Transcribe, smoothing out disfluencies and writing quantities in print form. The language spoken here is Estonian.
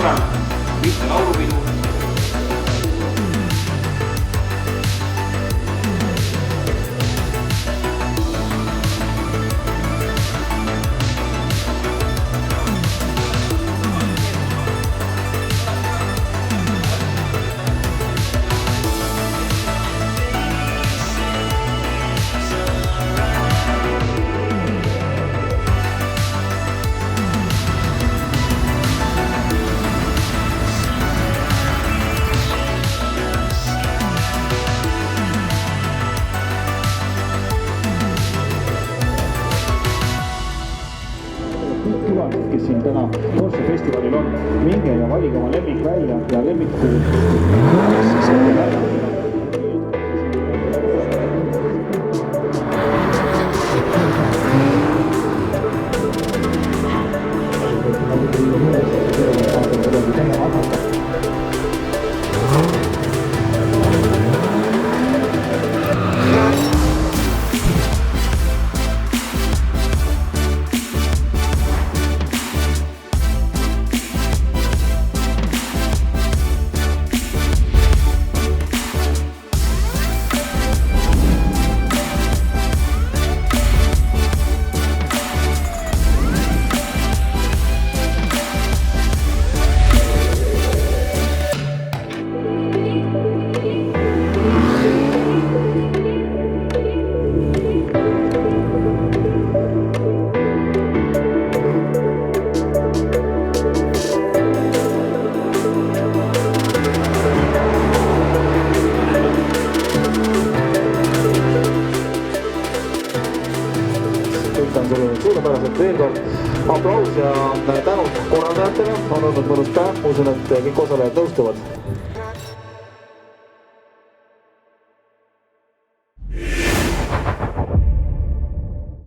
sõbrannad, mitte laulupidu. Külased, kes siin täna Porsche festivalil on, minge ja valige oma lemmik välja ja lemmiku on selline suurepäraselt veel kord aplaus ja tänud korraldajatele, on olnud mõnus päev, usun, et kõik osalejad nõustuvad.